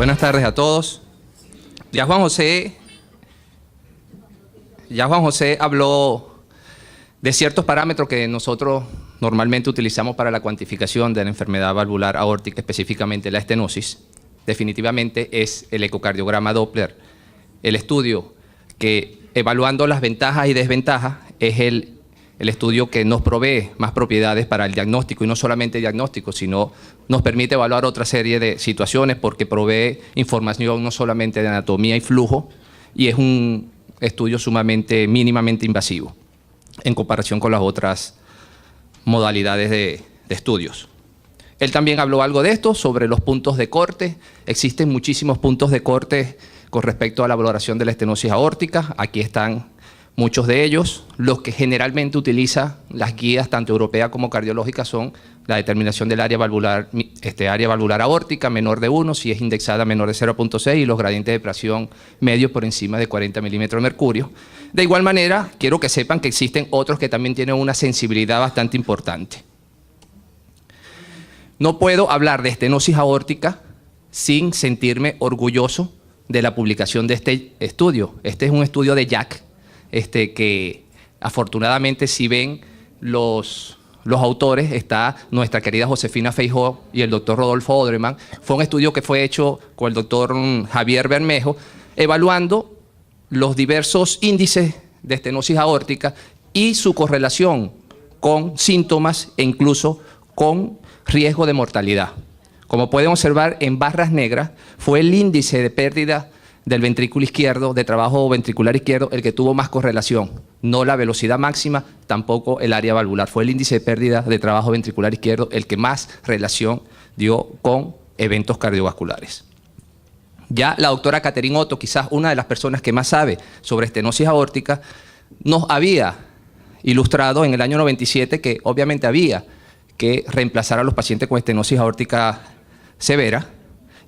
Buenas tardes a todos. Ya Juan José habló de ciertos parámetros que nosotros normalmente utilizamos para la cuantificación de la enfermedad valvular aórtica, específicamente la estenosis. Definitivamente es el ecocardiograma Doppler, el estudio que, evaluando las ventajas y desventajas, es el estudio que nos provee más propiedades para el diagnóstico, y no solamente diagnóstico, sino nos permite evaluar otra serie de situaciones porque provee información no solamente de anatomía y flujo, y es un estudio mínimamente invasivo en comparación con las otras modalidades de estudios. Él también habló algo de esto, sobre los puntos de corte. Existen muchísimos puntos de corte con respecto a la valoración de la estenosis aórtica. Aquí están muchos de ellos. Los que generalmente utiliza las guías, tanto europeas como cardiológicas, son la determinación del área valvular aórtica menor de 1, si es indexada menor de 0.6, y los gradientes de presión medios por encima de 40 milímetros de mercurio. De igual manera, quiero que sepan que existen otros que también tienen una sensibilidad bastante importante. No puedo hablar de estenosis aórtica sin sentirme orgulloso de la publicación de este estudio. Este es un estudio de Jack, que afortunadamente, si ven los autores, está nuestra querida Josefina Feijó y el doctor Rodolfo Odreman. Fue un estudio que fue hecho con el doctor Javier Bermejo, evaluando los diversos índices de estenosis aórtica y su correlación con síntomas e incluso con riesgo de mortalidad. Como pueden observar, en barras negras fue el índice de pérdida del ventrículo izquierdo, de trabajo ventricular izquierdo, el que tuvo más correlación. No la velocidad máxima, tampoco el área valvular. Fue el índice de pérdida de trabajo ventricular izquierdo el que más relación dio con eventos cardiovasculares. Ya la doctora Catherine Otto, quizás una de las personas que más sabe sobre estenosis aórtica, nos había ilustrado en el año 97 que obviamente había que reemplazar a los pacientes con estenosis aórtica severa,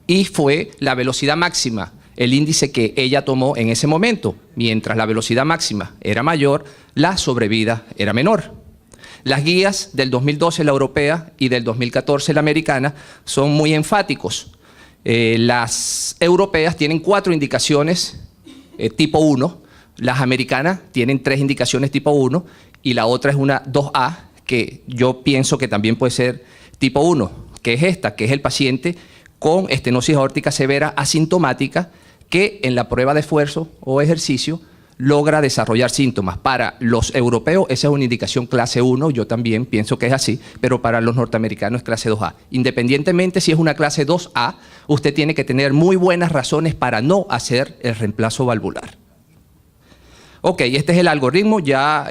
y fue la velocidad máxima el índice que ella tomó en ese momento. Mientras la velocidad máxima era mayor, la sobrevida era menor. Las guías del 2012, la europea, y del 2014, la americana, son muy enfáticos. Las europeas tienen 4 indicaciones tipo 1, las americanas tienen 3 indicaciones tipo 1, y la otra es una 2A, que yo pienso que también puede ser tipo 1, que es esta, que es el paciente con estenosis aórtica severa asintomática que en la prueba de esfuerzo o ejercicio logra desarrollar síntomas. Para los europeos esa es una indicación clase 1, yo también pienso que es así, pero para los norteamericanos es clase 2A. Independientemente si es una clase 2A, usted tiene que tener muy buenas razones para no hacer el reemplazo valvular. Ok, este es el algoritmo, ya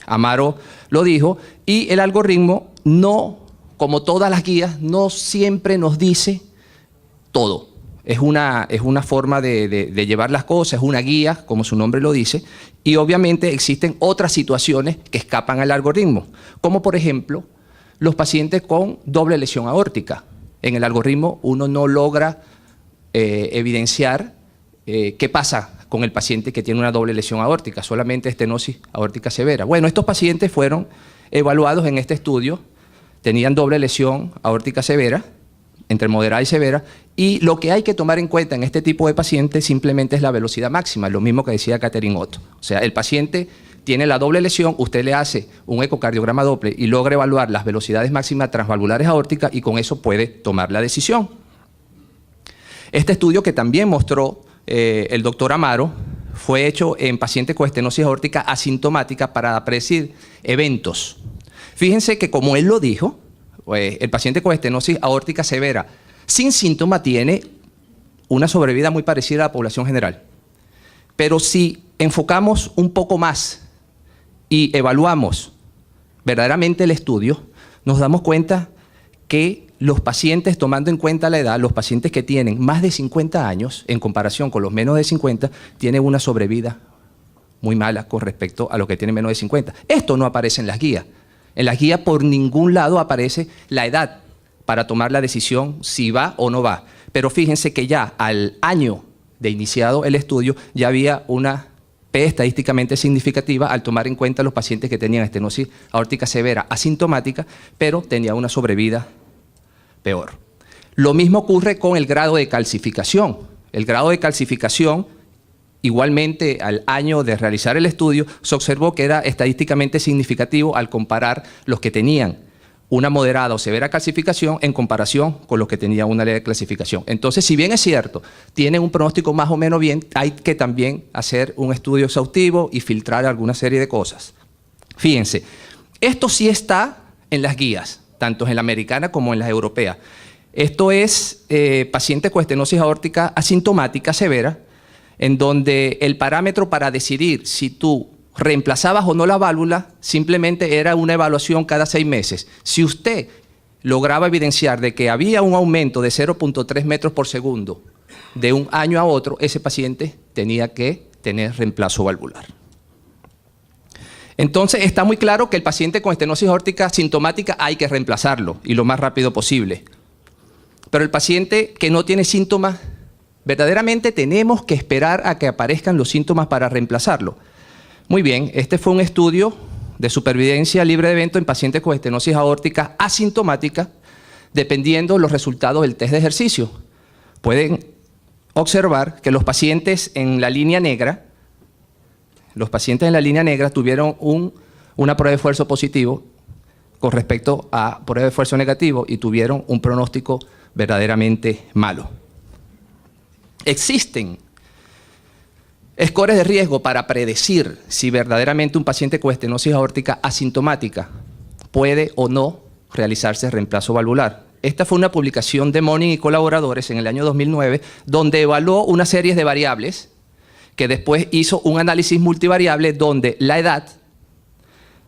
Amaro lo dijo, y el algoritmo no, como todas las guías, no siempre nos dice todo. Es una forma de llevar las cosas, es una guía, como su nombre lo dice, y obviamente existen otras situaciones que escapan al algoritmo, como por ejemplo los pacientes con doble lesión aórtica. En el algoritmo uno no logra evidenciar qué pasa con el paciente que tiene una doble lesión aórtica, solamente estenosis aórtica severa. Bueno, estos pacientes fueron evaluados en este estudio, tenían doble lesión aórtica severa, entre moderada y severa, y lo que hay que tomar en cuenta en este tipo de pacientes simplemente es la velocidad máxima, lo mismo que decía Catherine Otto. O sea, el paciente tiene la doble lesión, usted le hace un ecocardiograma Doppler y logra evaluar las velocidades máximas transvalvulares aórticas, y con eso puede tomar la decisión. Este estudio, que también mostró el doctor Amaro, fue hecho en pacientes con estenosis aórtica asintomática para predecir eventos. Fíjense que, como él lo dijo, pues el paciente con estenosis aórtica severa sin síntoma tiene una sobrevida muy parecida a la población general. Pero si enfocamos un poco más y evaluamos verdaderamente el estudio, nos damos cuenta que los pacientes, tomando en cuenta la edad, los pacientes que tienen más de 50 años, en comparación con los menos de 50, tienen una sobrevida muy mala con respecto a los que tienen menos de 50. Esto no aparece en las guías. En las guías por ningún lado aparece la edad para tomar la decisión si va o no va. Pero fíjense que ya al año de iniciado el estudio ya había una P estadísticamente significativa al tomar en cuenta los pacientes que tenían estenosis aórtica severa asintomática, pero tenía una sobrevida peor. Lo mismo ocurre con el grado de calcificación. El grado de calcificación, igualmente al año de realizar el estudio, se observó que era estadísticamente significativo al comparar los que tenían una moderada o severa calcificación en comparación con los que tenían una leve calcificación. Entonces, si bien es cierto, tienen un pronóstico más o menos bien, hay que también hacer un estudio exhaustivo y filtrar alguna serie de cosas. Fíjense, esto sí está en las guías, tanto en la americana como en las europeas. Esto es paciente con estenosis aórtica asintomática severa, en donde el parámetro para decidir si tú reemplazabas o no la válvula simplemente era una evaluación cada 6 meses. Si usted lograba evidenciar de que había un aumento de 0.3 metros por segundo de un año a otro, ese paciente tenía que tener reemplazo valvular. Entonces está muy claro que el paciente con estenosis aórtica sintomática hay que reemplazarlo y lo más rápido posible. Pero el paciente que no tiene síntomas, verdaderamente tenemos que esperar a que aparezcan los síntomas para reemplazarlo. Muy bien, este fue un estudio de supervivencia libre de evento en pacientes con estenosis aórtica asintomática, dependiendo los resultados del test de ejercicio. Pueden observar que los pacientes en la línea negra, tuvieron una prueba de esfuerzo positivo con respecto a prueba de esfuerzo negativo y tuvieron un pronóstico verdaderamente malo. Existen scores de riesgo para predecir si verdaderamente un paciente con estenosis aórtica asintomática puede o no realizarse reemplazo valvular. Esta fue una publicación de Monning y colaboradores en el año 2009, donde evaluó una serie de variables que después hizo un análisis multivariable donde la edad,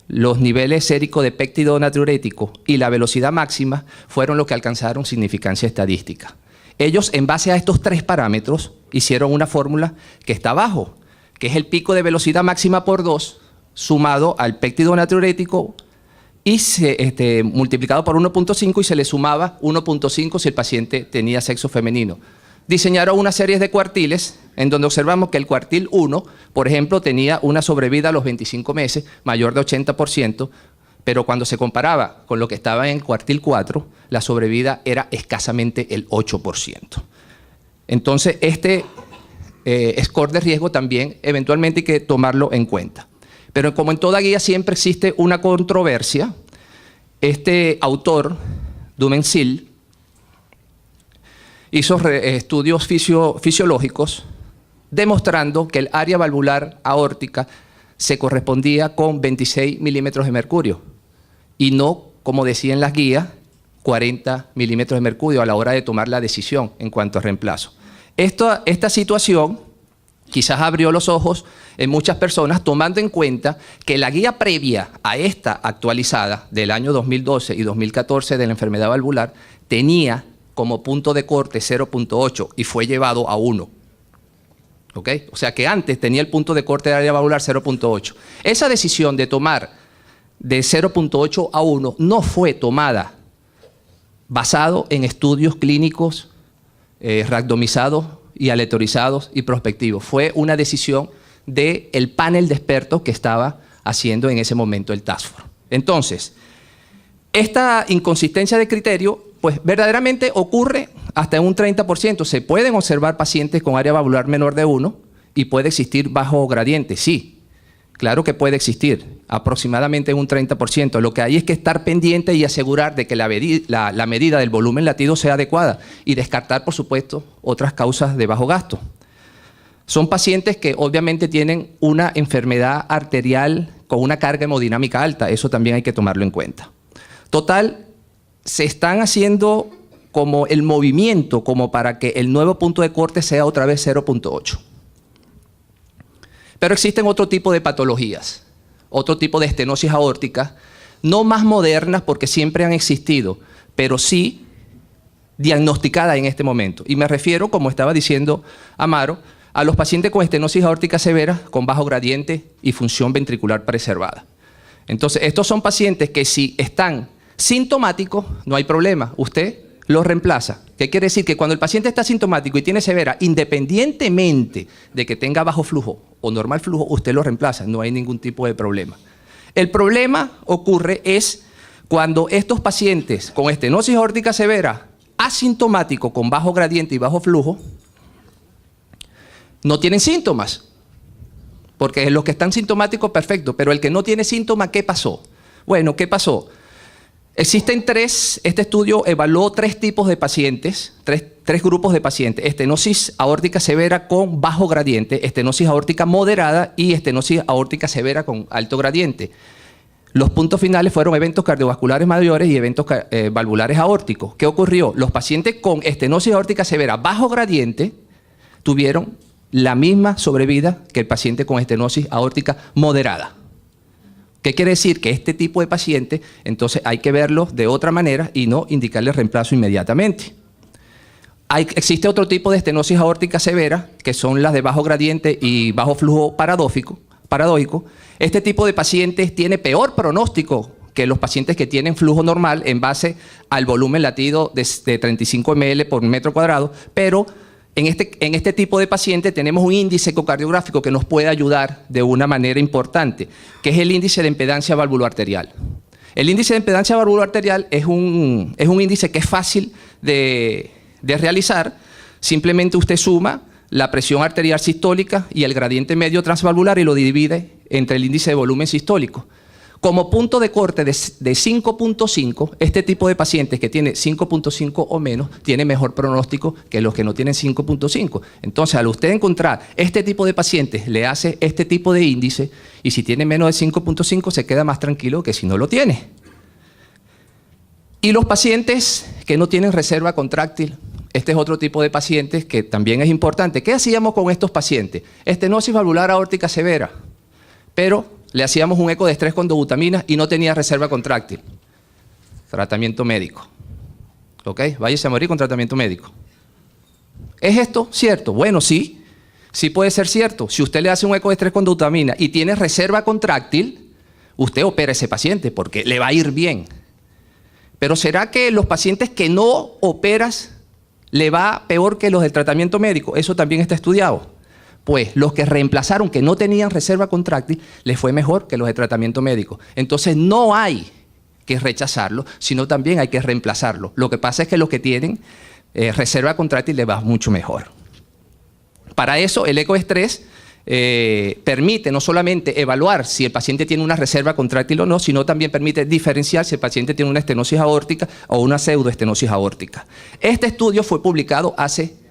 los niveles séricos de péptido natriurético y la velocidad máxima fueron los que alcanzaron significancia estadística. Ellos, en base a estos 3 parámetros, hicieron una fórmula que está abajo, que es el pico de velocidad máxima por 2, sumado al péptido natriurético y multiplicado por 1.5 y se le sumaba 1.5 si el paciente tenía sexo femenino. Diseñaron una serie de cuartiles en donde observamos que el cuartil 1, por ejemplo, tenía una sobrevida a los 25 meses mayor de 80%, pero cuando se comparaba con lo que estaba en el cuartil 4, la sobrevida era escasamente el 8%. Entonces, este score de riesgo también eventualmente hay que tomarlo en cuenta. Pero como en toda guía siempre existe una controversia, este autor, Dumensil, hizo estudios fisiológicos demostrando que el área valvular aórtica se correspondía con 26 milímetros de mercurio y no, como decía en las guías, 40 milímetros de mercurio a la hora de tomar la decisión en cuanto a reemplazo. Esta situación quizás abrió los ojos en muchas personas, tomando en cuenta que la guía previa a esta actualizada del año 2012 y 2014 de la enfermedad valvular tenía como punto de corte 0.8 y fue llevado a 1. ¿Ok? O sea que antes tenía el punto de corte de área valvular 0.8. Esa decisión de tomar de 0.8 a 1 no fue tomada basado en estudios clínicos randomizados y aleatorizados y prospectivos. Fue una decisión del panel de expertos que estaba haciendo en ese momento el Task Force. Entonces, esta inconsistencia de criterio, pues verdaderamente ocurre hasta en un 30%. Se pueden observar pacientes con área valvular menor de 1 y puede existir bajo gradiente, sí. Claro que puede existir, aproximadamente en un 30%. Lo que hay es que estar pendiente y asegurar de que la medida del volumen latido sea adecuada y descartar, por supuesto, otras causas de bajo gasto. Son pacientes que obviamente tienen una enfermedad arterial con una carga hemodinámica alta. Eso también hay que tomarlo en cuenta. Total, se están haciendo como el movimiento como para que el nuevo punto de corte sea otra vez 0.8. Pero existen otro tipo de patologías, otro tipo de estenosis aórtica, no más modernas porque siempre han existido, pero sí diagnosticadas en este momento. Y me refiero, como estaba diciendo Amaro, a los pacientes con estenosis aórtica severa, con bajo gradiente y función ventricular preservada. Entonces, estos son pacientes que si están sintomáticos, no hay problema, usted los reemplaza. ¿Qué quiere decir? Que cuando el paciente está sintomático y tiene severa, independientemente de que tenga bajo flujo o normal flujo, usted lo reemplaza, no hay ningún tipo de problema. El problema ocurre es cuando estos pacientes con estenosis aórtica severa asintomático con bajo gradiente y bajo flujo no tienen síntomas. Porque los que están sintomáticos, perfecto, pero el que no tiene síntomas, ¿qué pasó? Bueno, ¿qué pasó? Existen este estudio evaluó 3 tipos de pacientes, tres grupos de pacientes: estenosis aórtica severa con bajo gradiente, estenosis aórtica moderada y estenosis aórtica severa con alto gradiente. Los puntos finales fueron eventos cardiovasculares mayores y eventos valvulares aórticos. ¿Qué ocurrió? Los pacientes con estenosis aórtica severa bajo gradiente tuvieron la misma sobrevida que el paciente con estenosis aórtica moderada. ¿Qué quiere decir? Que este tipo de paciente, entonces hay que verlo de otra manera y no indicarle reemplazo inmediatamente. Existe otro tipo de estenosis aórtica severa, que son las de bajo gradiente y bajo flujo paradójico. Este tipo de pacientes tiene peor pronóstico que los pacientes que tienen flujo normal en base al volumen latido de 35 ml por metro cuadrado, pero en este tipo de pacientes tenemos un índice ecocardiográfico que nos puede ayudar de una manera importante, que es el índice de impedancia valvuloarterial. El índice de impedancia valvuloarterial es un índice que es fácil de realizar. Simplemente usted suma la presión arterial sistólica y el gradiente medio transvalvular y lo divide entre el índice de volumen sistólico. Como punto de corte de 5.5, este tipo de pacientes que tiene 5.5 o menos tiene mejor pronóstico que los que no tienen 5.5. Entonces, al usted encontrar este tipo de pacientes, le hace este tipo de índice y si tiene menos de 5.5 se queda más tranquilo que si no lo tiene. Y los pacientes que no tienen reserva contráctil, este es otro tipo de pacientes que también es importante. ¿Qué hacíamos con estos pacientes? Estenosis valvular aórtica severa, pero le hacíamos un eco de estrés con dobutamina y no tenía reserva contráctil. Tratamiento médico. ¿Ok? Váyase a morir con tratamiento médico. ¿Es esto cierto? Bueno, sí. Sí puede ser cierto. Si usted le hace un eco de estrés con dobutamina y tiene reserva contráctil, usted opera a ese paciente porque le va a ir bien. Pero ¿será que los pacientes que no operas le va peor que los del tratamiento médico? Eso también está estudiado. Pues los que reemplazaron, que no tenían reserva contráctil, les fue mejor que los de tratamiento médico. Entonces no hay que rechazarlo, sino también hay que reemplazarlo. Lo que pasa es que los que tienen reserva contráctil les va mucho mejor. Para eso el ecoestrés permite no solamente evaluar si el paciente tiene una reserva contráctil o no, sino también permite diferenciar si el paciente tiene una estenosis aórtica o una pseudoestenosis aórtica. Este estudio fue publicado hace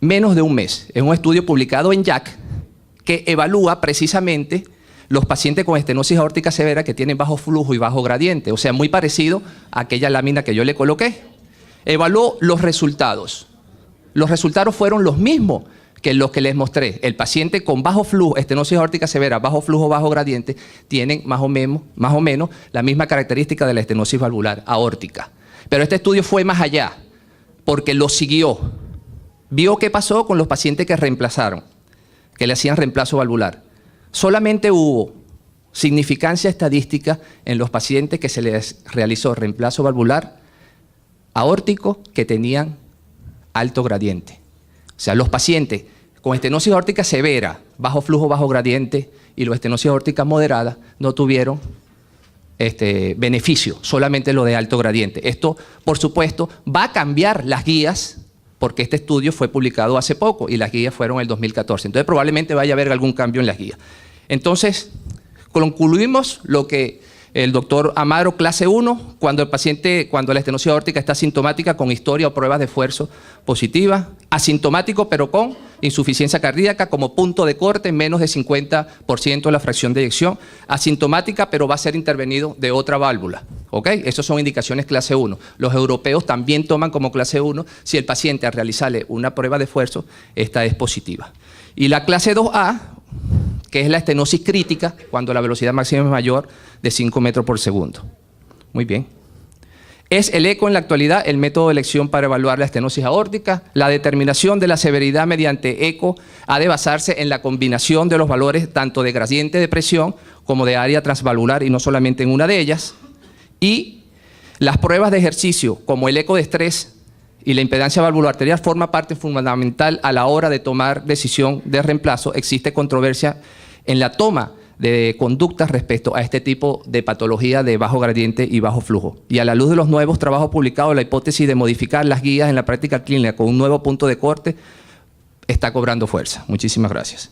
menos de un mes. Es un estudio publicado en JACC que evalúa precisamente los pacientes con estenosis aórtica severa que tienen bajo flujo y bajo gradiente, o sea, muy parecido a aquella lámina que yo le coloqué. Evaluó los resultados. Los resultados fueron los mismos que los que les mostré. El paciente con bajo flujo, estenosis aórtica severa, bajo flujo, bajo gradiente, tienen más o menos la misma característica de la estenosis valvular aórtica. Pero este estudio fue más allá, porque lo siguió. Vio qué pasó con los pacientes que reemplazaron, que le hacían reemplazo valvular. Solamente hubo significancia estadística en los pacientes que se les realizó reemplazo valvular aórtico que tenían alto gradiente. O sea, los pacientes con estenosis aórtica severa, bajo flujo, bajo gradiente, y los estenosis aórtica moderada no tuvieron beneficio, solamente lo de alto gradiente. Esto, por supuesto, va a cambiar las guías, porque este estudio fue publicado hace poco y las guías fueron en el 2014. Entonces probablemente vaya a haber algún cambio en las guías. Entonces, concluimos lo que el doctor Amaro, clase 1, cuando la estenosis aórtica está asintomática con historia o pruebas de esfuerzo positiva, asintomático pero con insuficiencia cardíaca como punto de corte, menos de 50% de la fracción de eyección, asintomática pero va a ser intervenido de otra válvula. ¿Ok? Esas son indicaciones clase 1. Los europeos también toman como clase 1 si el paciente al realizarle una prueba de esfuerzo, esta es positiva. Y la clase 2A, que es la estenosis crítica, cuando la velocidad máxima es mayor de 5 metros por segundo. Muy bien. Es el eco en la actualidad el método de elección para evaluar la estenosis aórtica. La determinación de la severidad mediante eco ha de basarse en la combinación de los valores tanto de gradiente de presión como de área transvalvular y no solamente en una de ellas. Y las pruebas de ejercicio como el eco de estrés y la impedancia valvuloarterial forma parte fundamental a la hora de tomar decisión de reemplazo. Existe controversia en la toma de conductas respecto a este tipo de patología de bajo gradiente y bajo flujo. Y a la luz de los nuevos trabajos publicados, la hipótesis de modificar las guías en la práctica clínica con un nuevo punto de corte está cobrando fuerza. Muchísimas gracias.